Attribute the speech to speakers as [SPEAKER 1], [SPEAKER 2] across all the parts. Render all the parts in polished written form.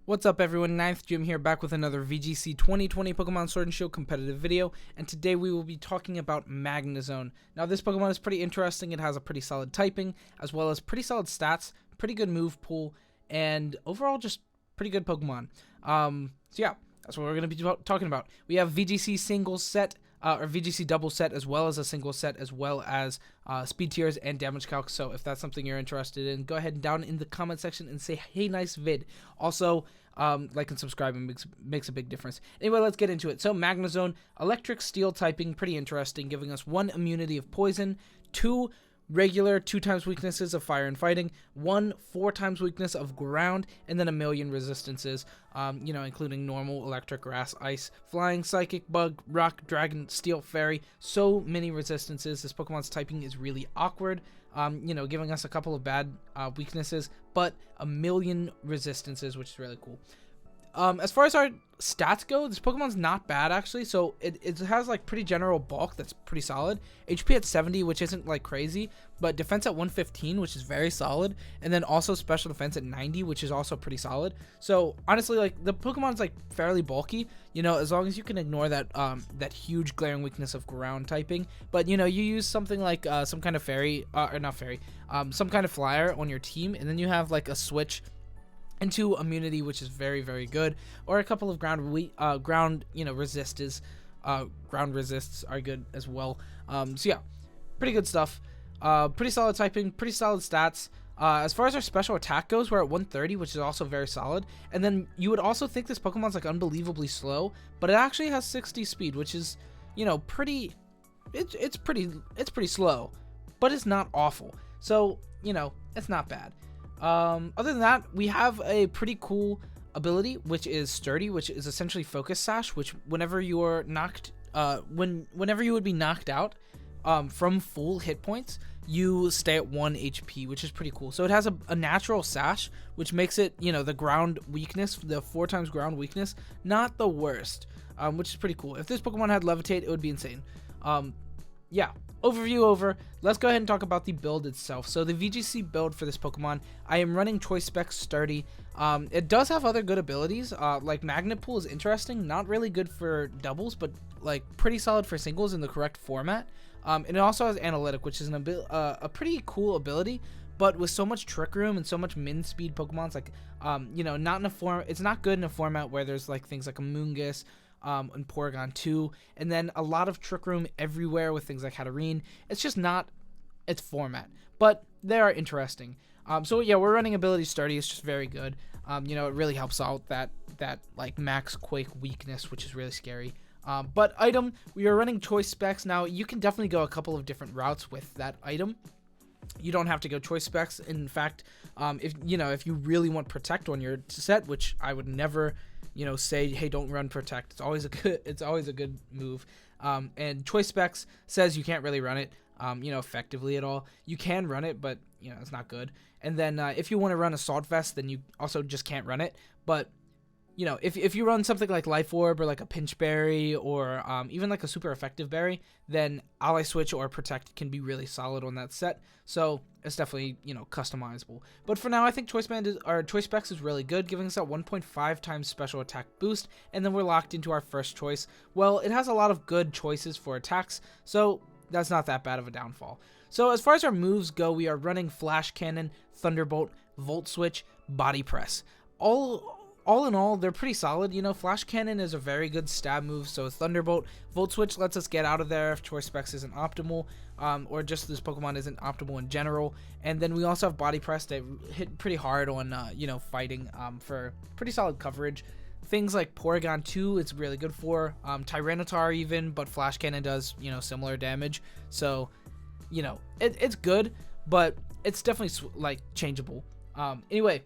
[SPEAKER 1] What's up everyone, Ninth Jim here, back with another VGC 2020 Pokemon Sword and Shield competitive video, and today we will be talking about Magnezone. Now this Pokemon is pretty interesting. It has a pretty solid typing, as well as pretty solid stats, pretty good move pool, and overall just pretty good Pokemon. So yeah, that's what we're going to be talking about. We have VGC single set, or VGC double set, as well as a single set, as well as speed tiers and damage calcs. So if that's something you're interested in, go ahead and down in the comment section and say, hey, nice vid. Also, like and subscribe makes a big difference. Anyway, let's get into it. So Magnezone, electric steel typing, pretty interesting, giving us 1 immunity of poison, 2 regular 2x weaknesses of fire and fighting, 1 4x weakness of ground, and then a million resistances, including normal, electric, grass, ice, flying, psychic, bug, rock, dragon, steel, fairy. So many resistances. This Pokemon's typing is really awkward, giving us a couple of bad weaknesses, but a million resistances, which is really cool. As far as our stats go, this Pokemon's not bad actually. So it has like pretty general bulk that's pretty solid. HP at 70, which isn't like crazy, but defense at 115, which is very solid, and then also special defense at 90, which is also pretty solid. So honestly, like the Pokemon's like fairly bulky, as long as you can ignore that that huge glaring weakness of ground typing. But you use something like some kind of fairy, or not fairy, some kind of flyer on your team, and then you have like a switch into immunity, which is very, very good, or a couple of ground resists are good as well. So yeah, pretty good stuff. Pretty solid typing, pretty solid stats. As far as our special attack goes, we're at 130, which is also very solid. And then you would also think this Pokemon's like unbelievably slow, but it actually has 60 speed, which is pretty slow, but it's not awful. So it's not bad. Other than that, we have a pretty cool ability, which is Sturdy, which is essentially Focus Sash, which whenever you are knocked, whenever you would be knocked out from full hit points, you stay at 1 HP, which is pretty cool. So it has a natural sash, which makes it, the ground weakness, the 4x ground weakness, not the worst, which is pretty cool. If this Pokemon had Levitate, it would be insane. Yeah, overview over. Let's go ahead and talk about the build itself. So the VGC build for this Pokemon, I am running Choice Specs Sturdy. It does have other good abilities, like Magnet Pool is interesting, not really good for doubles, but like pretty solid for singles in the correct format. And it also has Analytic, which is a pretty cool ability, but with so much Trick Room and so much min speed Pokemons, like not in a form, it's not good in a format where there's like things like a Moongus, and Porygon 2, and then a lot of Trick Room everywhere with things like Hatterene. It's just not its format, but they are interesting. So yeah, we're running ability Sturdy. It's just very good. It really helps out that like max Quake weakness, which is really scary. But item, we are running Choice Specs. Now you can definitely go a couple of different routes with that item. You don't have to go Choice Specs. In fact, if you really want Protect on your set, which I would never say, hey, don't run Protect. It's always a good move. And Choice Specs says you can't really run it, effectively at all. You can run it, but it's not good. And then if you want to run Assault Vest, then you also just can't run it. But if you run something like Life Orb or like a Pinch Berry or even like a super effective berry, then Ally Switch or Protect can be really solid on that set. So it's definitely customizable. But for now, I think Choice Specs is really good, giving us that 1.5 times special attack boost, and then we're locked into our first choice. Well, it has a lot of good choices for attacks, so that's not that bad of a downfall. So as far as our moves go, we are running Flash Cannon, Thunderbolt, Volt Switch, Body Press. All in all, they're pretty solid. Flash Cannon is a very good stab move, so is Thunderbolt. Volt Switch lets us get out of there if Choice Specs isn't optimal, or just this Pokemon isn't optimal in general. And then we also have Body Press that hit pretty hard on, fighting for pretty solid coverage. Things like Porygon 2, it's really good for. Tyranitar even, but Flash Cannon does, similar damage. So, it's good, but it's definitely, like, changeable. Anyway,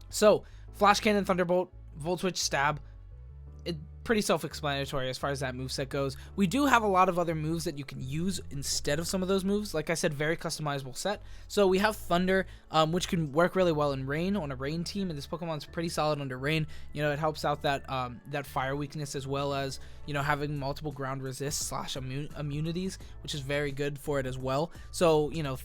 [SPEAKER 1] so Flash Cannon, Thunderbolt, Volt Switch, Stab. pretty self-explanatory as far as that moveset goes. We do have a lot of other moves that you can use instead of some of those moves. Like I said, very customizable set. So we have Thunder, which can work really well in Rain, on a Rain team, and this Pokemon's pretty solid under Rain. You know, it helps out that that fire weakness, as well as, you know, having multiple ground resist / immunities, which is very good for it as well. So, you know,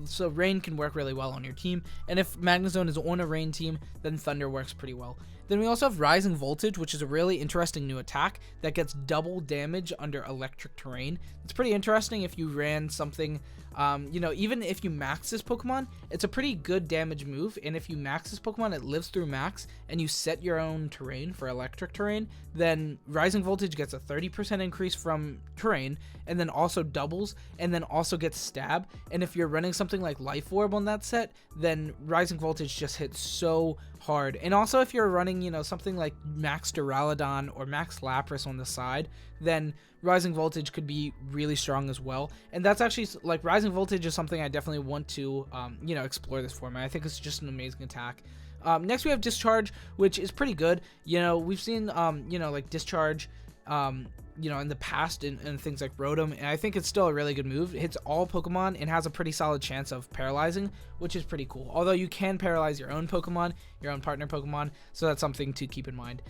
[SPEAKER 1] so Rain can work really well on your team, and if Magnezone is on a Rain team, then Thunder works pretty well. Then we also have Rising Voltage, which is a really interesting new attack that gets double damage under electric terrain. It's pretty interesting if you ran something, you know, even if you max this Pokemon, it's a pretty good damage move. And if you max this Pokemon, it lives through max, and you set your own terrain for electric terrain, then Rising Voltage gets a 30% increase from terrain, and then also doubles, and then also gets stab. And if you're running something like Life Orb on that set, then Rising Voltage just hits so hard. And also if you're running, you know, something like Max Duraludon or Max Lapras on the side, then Rising Voltage could be really strong as well. And that's actually, like, Rising Voltage is something I definitely want to, you know, explore this format. I think it's just an amazing attack. Next we have Discharge, which is pretty good. You know, we've seen, you know, like Discharge, you know, in the past in things like Rotom, and I think it's still a really good move. It hits all Pokemon and has a pretty solid chance of paralyzing, which is pretty cool. Although you can paralyze your own Pokemon, your own partner Pokemon, so that's something to keep in mind.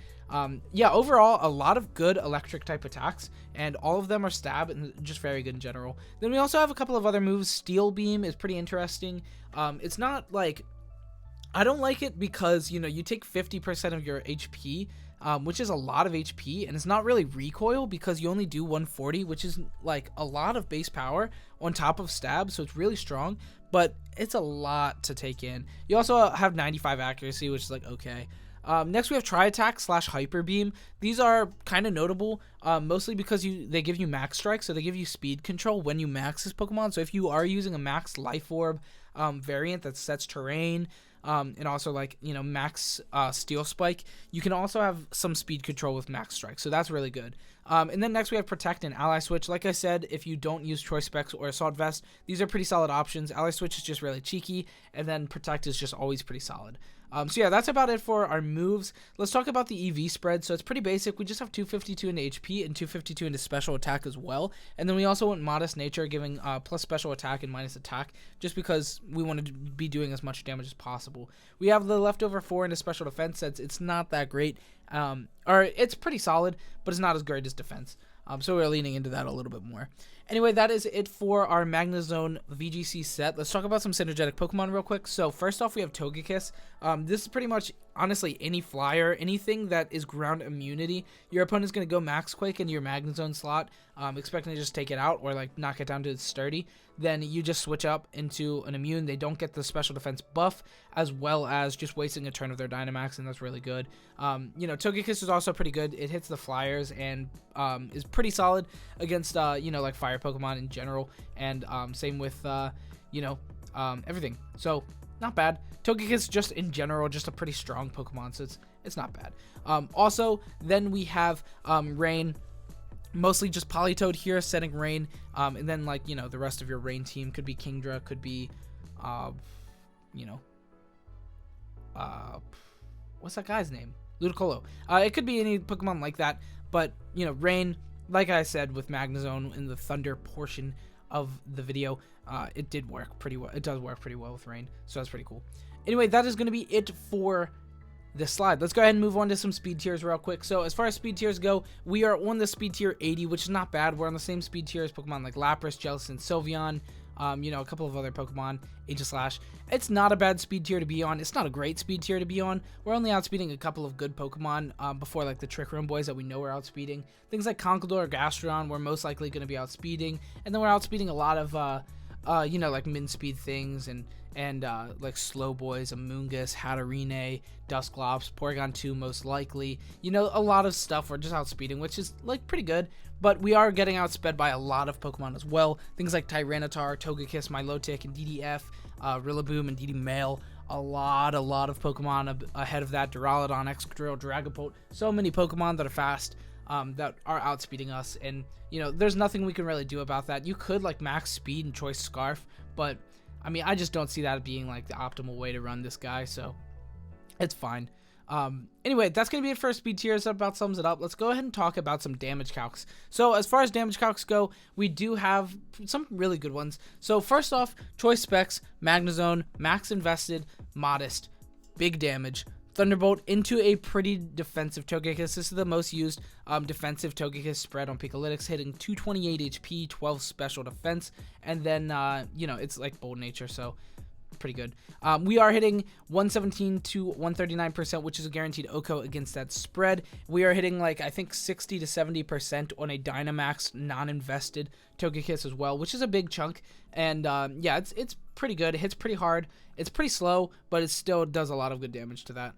[SPEAKER 1] Yeah, overall, a lot of good electric type attacks, and all of them are stab and just very good in general. Then we also have a couple of other moves. Steel Beam is pretty interesting. It's not like, I don't like it because, you know, you take 50% of your HP, which is a lot of HP, and it's not really recoil because you only do 140, which is like a lot of base power on top of stab, so it's really strong, but it's a lot to take in. You also have 95 accuracy, which is like okay. Next we have Tri-Attack / Hyper Beam. These are kind of notable, mostly because they give you max strike, so they give you speed control when you max this Pokemon. So if you are using a max Life Orb variant that sets terrain, and also, like, you know, max Steel Spike, you can also have some speed control with max strike, so that's really good. And then next we have Protect and Ally Switch. Like I said, if you don't use Choice Specs or Assault Vest, these are pretty solid options. Ally Switch is just really cheeky, and then Protect is just always pretty solid. So yeah, that's about it for our moves. Let's talk about the EV spread. So it's pretty basic. We just have 252 into HP and 252 into special attack as well. And then we also want Modest Nature, giving plus special attack and minus attack, just because we want to be doing as much damage as possible. We have the leftover 4 into special defense, since it's not that great. Or it's pretty solid, but it's not as great as defense. So we're leaning into that a little bit more. Anyway, that is it for our Magnezone VGC set. Let's talk about some synergetic Pokemon real quick. So first off, we have Togekiss. This is pretty much, honestly, any flyer, anything that is ground immunity. Your opponent's going to go Max Quake into your Magnezone slot, expecting to just take it out or, like, knock it down to its sturdy. Then you just switch up into an immune. They don't get the special defense buff, as well as just wasting a turn of their Dynamax, and that's really good. You know, Togekiss is also pretty good. It hits the flyers and is pretty solid against, you know, like fire Pokemon in general, and same with, you know, everything. So not bad. Togekiss just in general, just a pretty strong Pokemon, so it's not bad. Also, then we have Rain. Mostly just Politoed here, setting Rain, and then, like, you know, the rest of your Rain team could be Kingdra, could be, you know, what's that guy's name? Ludicolo. It could be any Pokemon like that, but, you know, Rain, like I said with Magnezone in the Thunder portion of the video, it did work pretty well. It does work pretty well with Rain, so that's pretty cool. Anyway, that is going to be it for this slide. Let's go ahead and move on to some speed tiers real quick. So as far as speed tiers go, we are on the speed tier 80, which is not bad. We're on the same speed tier as Pokemon like Lapras, Jellicent, Sylveon, you know, a couple of other Pokemon, Aegislash. It's not a bad speed tier to be on. It's not a great speed tier to be on. We're only outspeeding a couple of good Pokemon before, like, the Trick Room boys that we know we're outspeeding. Things like Conkeldurr or Gastrodon, we're most likely going to be outspeeding. And then we're outspeeding a lot of, you know, like min-speed things and like slow boys, Amoonguss, Hatterene, Dusclops, Porygon 2 most likely. You know, a lot of stuff we're just outspeeding, which is, like, pretty good. But we are getting outsped by a lot of Pokemon as well. Things like Tyranitar, Togekiss, Milotic, and DDF, Rillaboom, and DD Male. A lot of Pokemon ahead of that. Duraludon, Excadrill, Dragapult. So many Pokemon that are fast, that are outspeeding us. And, you know, there's nothing we can really do about that. You could, like, max speed and Choice Scarf, but I mean, I just don't see that being, like, the optimal way to run this guy, so it's fine. Anyway, that's going to be it for speed tiers. That about sums it up. Let's go ahead and talk about some damage calcs. So as far as damage calcs go, we do have some really good ones. So first off, choice specs, Magnezone, max invested, modest, big damage, Thunderbolt into a pretty defensive Togekiss. This is the most used defensive Togekiss spread on Pikalytics, hitting 228 HP, 12 special defense, and then, you know, it's like bold nature, so pretty good. We are hitting 117 to 139%, which is a guaranteed OHKO against that spread. We are hitting like I think 60 to 70% on a Dynamax non-invested Togekiss as well, which is a big chunk. And yeah, it's pretty good. It hits pretty hard. It's pretty slow, but it still does a lot of good damage to that.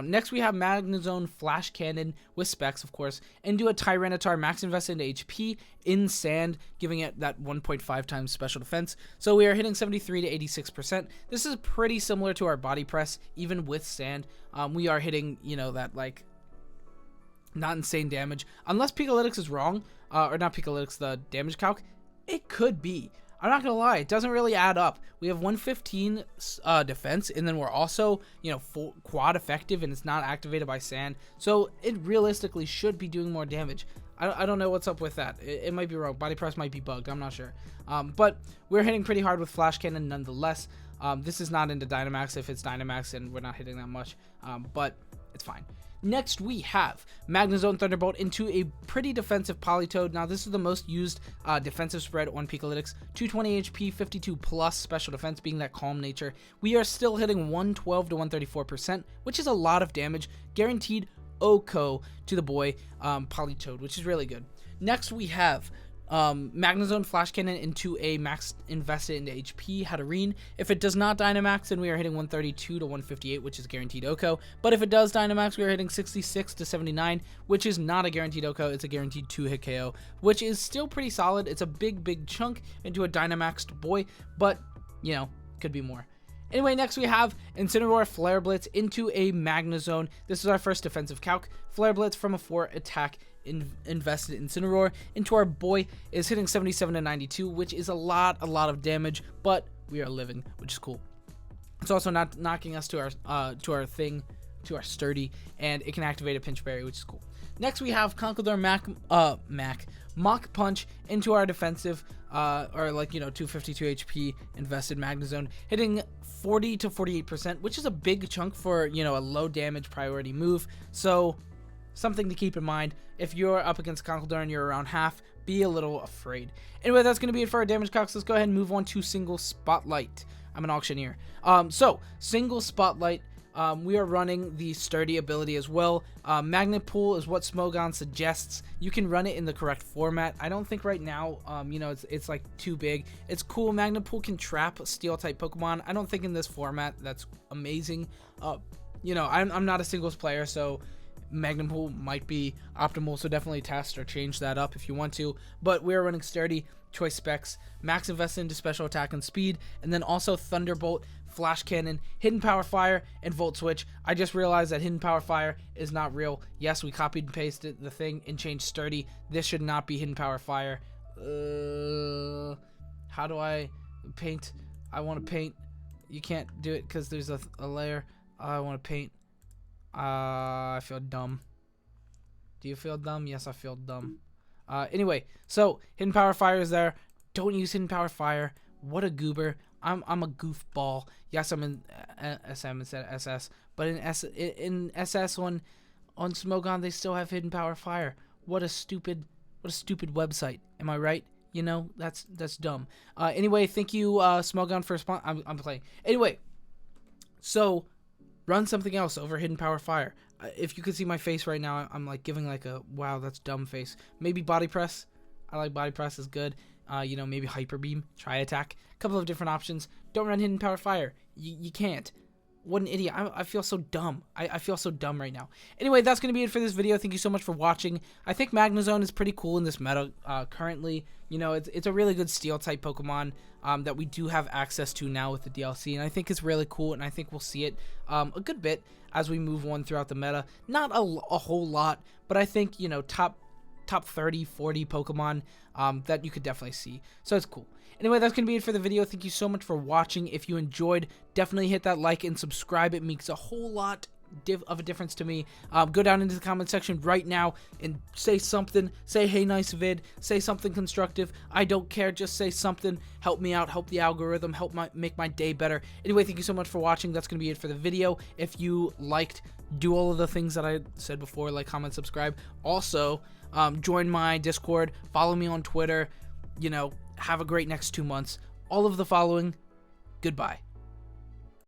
[SPEAKER 1] Next, we have Magnezone Flash Cannon with specs, of course, into a Tyranitar max invested into HP in sand, giving it that 1.5 times special defense. So we are hitting 73 to 86%. This is pretty similar to our body press, even with sand. We are hitting, you know, that like not insane damage. Unless Pikalytics is wrong, or not Pikalytics, the damage calc, it could be. I'm not gonna lie, it doesn't really add up. We have 115 defense, and then we're also, you know, full quad effective, and it's not activated by sand, so it realistically should be doing more damage. I don't know what's up with that. It might be wrong. Body press might be bugged. I'm not sure. But we're hitting pretty hard with Flash Cannon nonetheless. This is not into Dynamax. If it's Dynamax, and we're not hitting that much, but it's fine. Next, we have Magnezone Thunderbolt into a pretty defensive Politoed. Now, this is the most used defensive spread on Pikalytics. 220 HP, 52 plus special defense, being that calm nature. We are still hitting 112 to 134%, which is a lot of damage. Guaranteed OHKO to the boy Politoed, which is really good. Next, we have Magnezone Flash Cannon into a max invested into HP Hatterene. If it does not Dynamax, then we are hitting 132 to 158, which is guaranteed OHKO. But if it does Dynamax, we are hitting 66 to 79, which is not a guaranteed OHKO. It's a guaranteed 2-hit KO, which is still pretty solid. It's a big chunk into a Dynamaxed boy, but, you know, could be more. Anyway, next we have Incineroar Flare Blitz into a Magnezone. This is our first defensive calc. Flare Blitz from a 4 attack invested Incineroar into our boy is hitting 77 to 92, which is a lot of damage, but we are living, which is cool. It's also not knocking us to our sturdy, and it can activate a Pinch Berry, which is cool. Next, we have Conkeldurr Mach Punch into our defensive, or like, you know, 252 HP invested Magnezone, hitting 40 to 48%, which is a big chunk for, you know, a low damage priority move. So something to keep in mind. If you're up against Conkeldurr and you're around half, be a little afraid. Anyway, that's going to be it for our damage calcs. Let's go ahead and move on to Single Spotlight. I'm an auctioneer. So, Single Spotlight, we are running the Sturdy ability as well. Magnet Pool is what Smogon suggests. You can run it in the correct format. I don't think right now, you know, it's like too big. It's cool. Magnet Pool can trap Steel-type Pokemon. I don't think in this format that's amazing. You know, I'm not a singles player, so Magnet Pool might be optimal, so definitely test or change that up if you want to. But we're running Sturdy, choice specs, max invested into special attack and speed, and then also Thunderbolt, Flash Cannon, Hidden Power Fire, and Volt Switch. I just realized that Hidden Power Fire is not real. Yes, we copied and pasted the thing and changed Sturdy. This should not be Hidden Power Fire. How do I paint? I want to paint. You can't do it because there's a layer. I want to paint. I feel dumb. Do you feel dumb? Yes, I feel dumb. Anyway, so Hidden Power Fire is there. Don't use Hidden Power Fire. What a goober. I'm a goofball. Yes, I'm in SM instead of SS, but in SS on Smogon they still have Hidden Power Fire. What a stupid website. Am I right? You know, that's dumb. Anyway, thank you Smogon for I'm playing. Anyway, so run something else over Hidden Power Fire. If you could see my face right now, I'm like giving like a wow, that's dumb face. Maybe Body Press. I like Body Press, is good. You know, maybe Hyper Beam, Try Attack. A couple of different options. Don't run Hidden Power Fire. You can't. What an idiot. I feel so dumb. I feel so dumb right now. Anyway, that's going to be it for this video. Thank you so much for watching. I think Magnezone is pretty cool in this meta currently. You know, it's a really good Steel-type Pokemon that we do have access to now with the DLC. And I think it's really cool, and I think we'll see it a good bit as we move on throughout the meta. Not a whole lot, but I think, you know, top 30, 40 Pokemon that you could definitely see. So it's cool. Anyway, that's going to be it for the video. Thank you so much for watching. If you enjoyed, definitely hit that like and subscribe. It makes a whole lot of a difference to me. Go down into the comment section right now and say something. Say, hey, nice vid. Say something constructive. I don't care. Just say something. Help me out. Help the algorithm. Make my day better. Anyway, thank you so much for watching. That's going to be it for the video. If you liked, do all of the things that I said before, like, comment, subscribe. Also, join my Discord. Follow me on Twitter. Have a great next 2 months. All of the following. Goodbye.